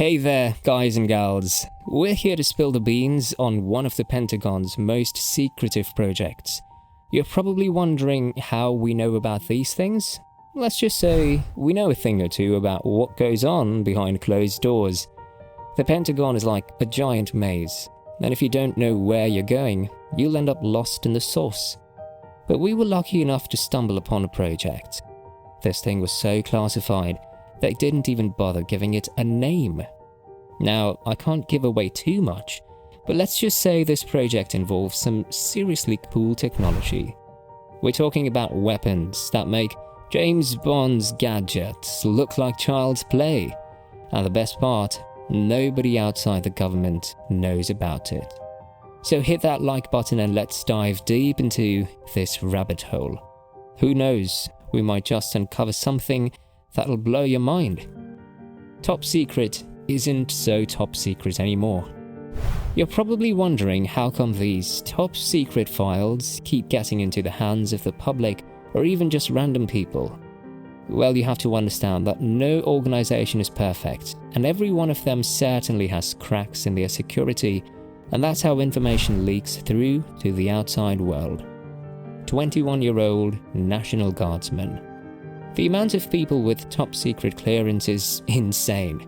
Hey there, guys and gals. We're here to spill the beans on one of the Pentagon's most secretive projects. You're probably wondering how we know about these things? Let's just say we know a thing or two about what goes on behind closed doors. The Pentagon is like a giant maze, and if you don't know where you're going, you'll end up lost in the sauce. But we were lucky enough to stumble upon a project. This thing was so classified, they didn't even bother giving it a name. Now, I can't give away too much, but let's just say this project involves some seriously cool technology. We're talking about weapons that make James Bond's gadgets look like child's play. And the best part, nobody outside the government knows about it. So hit that like button and let's dive deep into this rabbit hole. Who knows, we might just uncover something that'll blow your mind. Top secret isn't so top secret anymore. You're probably wondering how come these top secret files keep getting into the hands of the public or even just random people. Well, you have to understand that no organization is perfect, and every one of them certainly has cracks in their security, and that's how information leaks through to the outside world. 21-year-old National Guardsman. The amount of people with top secret clearance is insane.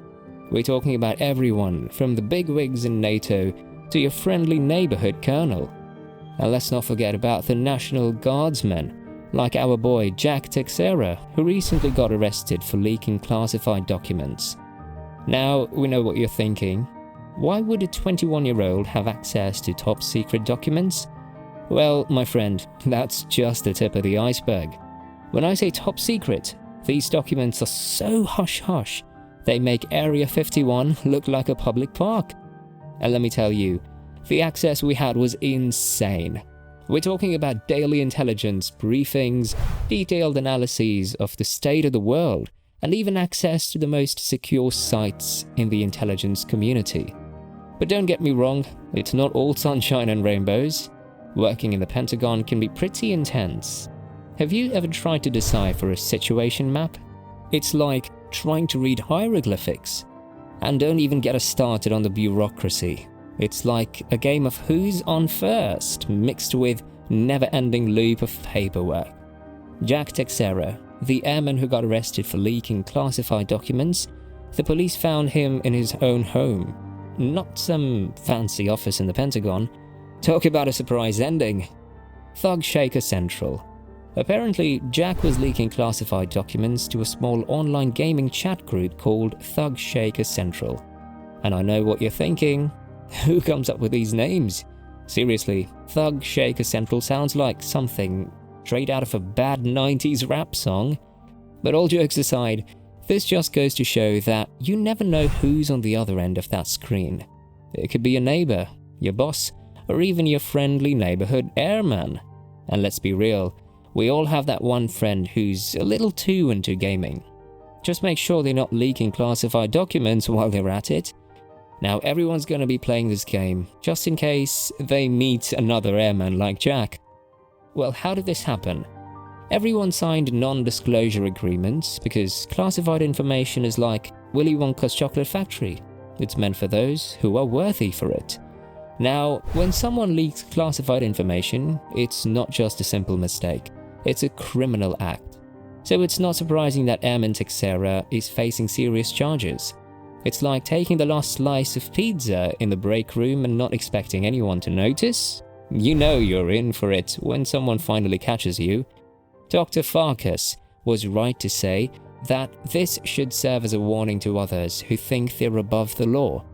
We're talking about everyone from the bigwigs in NATO to your friendly neighborhood colonel. And let's not forget about the National Guardsmen, like our boy Jack Teixeira, who recently got arrested for leaking classified documents. Now, we know what you're thinking. Why would a 21-year-old have access to top secret documents? Well, my friend, that's just the tip of the iceberg. When I say top secret, these documents are so hush-hush, they make Area 51 look like a public park. And let me tell you, the access we had was insane. We're talking about daily intelligence briefings, detailed analyses of the state of the world, and even access to the most secure sites in the intelligence community. But don't get me wrong, it's not all sunshine and rainbows. Working in the Pentagon can be pretty intense. Have you ever tried to decipher a situation map? It's like trying to read hieroglyphics. And don't even get us started on the bureaucracy. It's like a game of who's on first, mixed with never-ending loop of paperwork. Jack Teixeira, the airman who got arrested for leaking classified documents, the police found him in his own home. Not some fancy office in the Pentagon. Talk about a surprise ending. Thug Shaker Central. Apparently, Jack was leaking classified documents to a small online gaming chat group called Thug Shaker Central. And I know what you're thinking. Who comes up with these names? Seriously, Thug Shaker Central sounds like something straight out of a bad 90s rap song. But all jokes aside, this just goes to show that you never know who's on the other end of that screen. It could be your neighbor, your boss, or even your friendly neighborhood airman. And let's be real, we all have that one friend who's a little too into gaming. Just make sure they're not leaking classified documents while they're at it. Now everyone's going to be playing this game, just in case they meet another airman like Jack. Well, how did this happen? Everyone signed non-disclosure agreements because classified information is like Willy Wonka's chocolate factory. It's meant for those who are worthy for it. Now, when someone leaks classified information, it's not just a simple mistake. It's a criminal act. So it's not surprising that Airman Teixeira is facing serious charges. It's like taking the last slice of pizza in the break room and not expecting anyone to notice. You know you're in for it when someone finally catches you. Dr. Farkas was right to say that this should serve as a warning to others who think they're above the law.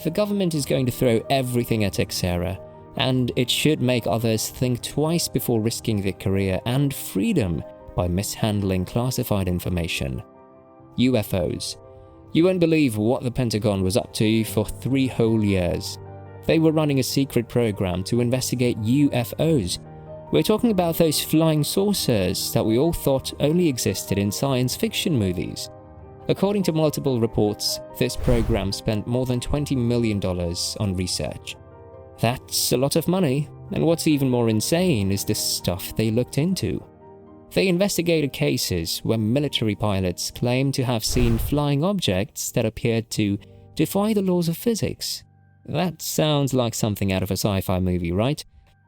The government is going to throw everything at Teixeira, and it should make others think twice before risking their career and freedom by mishandling classified information. UFOs. You won't believe what the Pentagon was up to for 3 whole years. They were running a secret program to investigate UFOs. We're talking about those flying saucers that we all thought only existed in science fiction movies. According to multiple reports, this program spent more than $20 million on research. That's a lot of money, and what's even more insane is the stuff they looked into. They investigated cases where military pilots claimed to have seen flying objects that appeared to defy the laws of physics. That sounds like something out of a sci-fi movie, right?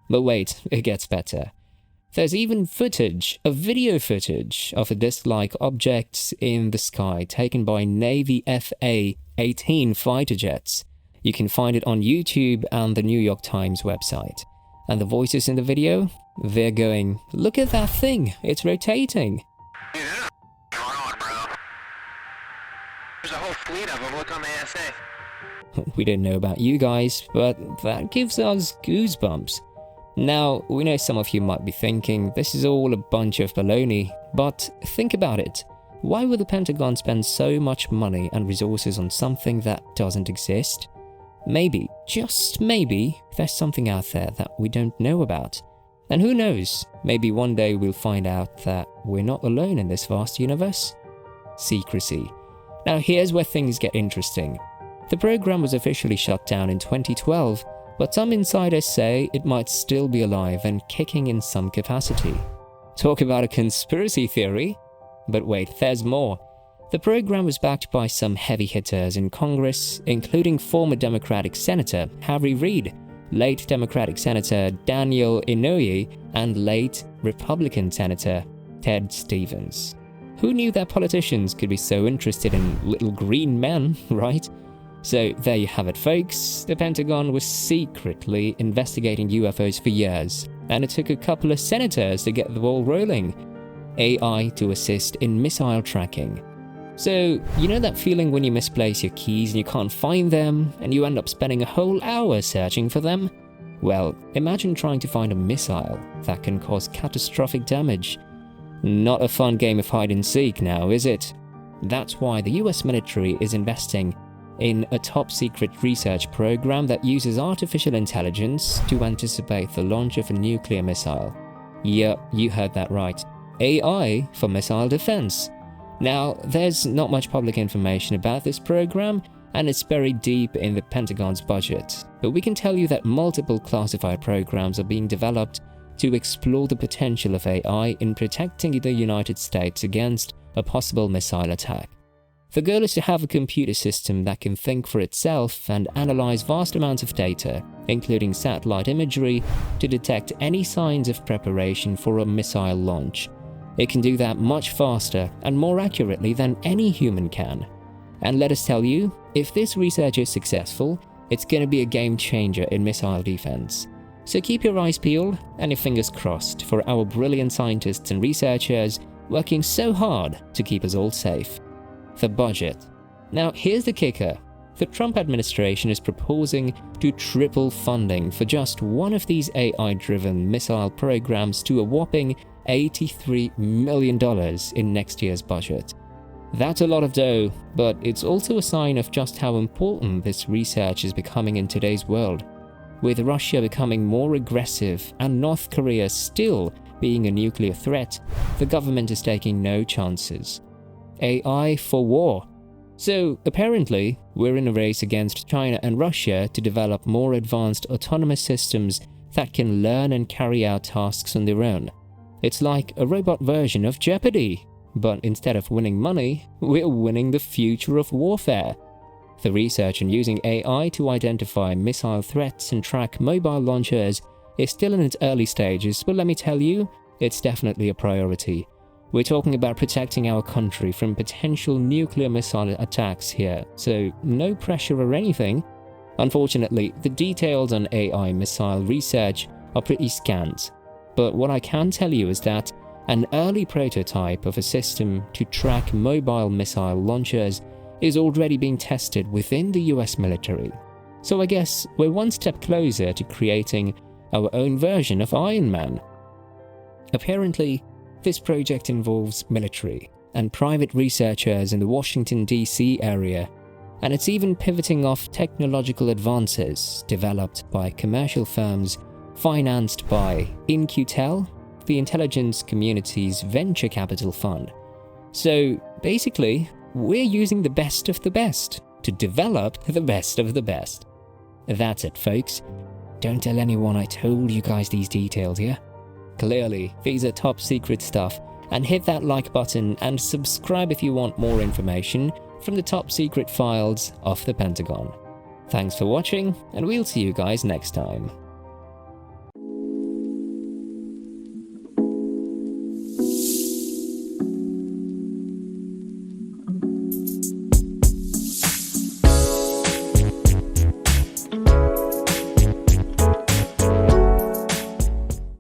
But wait, it gets better. There's even video footage of a disc-like object in the sky taken by Navy FA-18 fighter jets. You can find it on YouTube and the New York Times website. And the voices in the video? They're going, "Look at that thing, it's rotating." Going on, bro. There's a whole fleet of them. Look on the ASA. We didn't know about you guys, but that gives us goosebumps. Now, we know some of you might be thinking this is all a bunch of baloney, but think about it. Why would the Pentagon spend so much money and resources on something that doesn't exist? Maybe, just maybe, there's something out there that we don't know about. And who knows, maybe one day we'll find out that we're not alone in this vast universe. Secrecy. Now here's where things get interesting. The program was officially shut down in 2012, but some insiders say it might still be alive and kicking in some capacity. Talk about a conspiracy theory? But wait, there's more. The program was backed by some heavy hitters in Congress, including former Democratic Senator Harry Reid, late Democratic Senator Daniel Inouye, and late Republican Senator Ted Stevens. Who knew that politicians could be so interested in little green men, right? So there you have it, folks. The Pentagon was secretly investigating UFOs for years, and it took a couple of senators to get the ball rolling. AI to assist in missile tracking. So, you know that feeling when you misplace your keys and you can't find them, and you end up spending a whole hour searching for them? Well, imagine trying to find a missile that can cause catastrophic damage. Not a fun game of hide and seek now, is it? That's why the US military is investing in a top-secret research program that uses artificial intelligence to anticipate the launch of a nuclear missile. Yep, you heard that right. AI for missile defense. Now, there's not much public information about this program, and it's buried deep in the Pentagon's budget, but we can tell you that multiple classified programs are being developed to explore the potential of AI in protecting the United States against a possible missile attack. The goal is to have a computer system that can think for itself and analyze vast amounts of data, including satellite imagery, to detect any signs of preparation for a missile launch. It can do that much faster and more accurately than any human can. And let us tell you, if this research is successful, it's going to be a game changer in missile defense. So keep your eyes peeled and your fingers crossed for our brilliant scientists and researchers working so hard to keep us all safe. The budget. Now here's the kicker. The Trump administration is proposing to triple funding for just one of these AI-driven missile programs to a whopping $83 million in next year's budget. That's a lot of dough, but it's also a sign of just how important this research is becoming in today's world. With Russia becoming more aggressive and North Korea still being a nuclear threat, the government is taking no chances. AI for war. So apparently, we're in a race against China and Russia to develop more advanced autonomous systems that can learn and carry out tasks on their own. It's like a robot version of Jeopardy, but instead of winning money, we're winning the future of warfare. The research on using AI to identify missile threats and track mobile launchers is still in its early stages, but let me tell you, it's definitely a priority. We're talking about protecting our country from potential nuclear missile attacks here, so no pressure or anything. Unfortunately, the details on AI missile research are pretty scant, but what I can tell you is that an early prototype of a system to track mobile missile launchers is already being tested within the US military. So I guess we're one step closer to creating our own version of Iron Man. Apparently, this project involves military and private researchers in the Washington, D.C. area, and it's even pivoting off technological advances developed by commercial firms financed by In-Q-Tel, the intelligence community's venture capital fund. So basically, we're using the best of the best to develop the best of the best. That's it, folks. Don't tell anyone I told you guys these details, yeah? Clearly, these are top secret stuff, and hit that like button and subscribe if you want more information from the top secret files of the Pentagon. Thanks for watching, and we'll see you guys next time.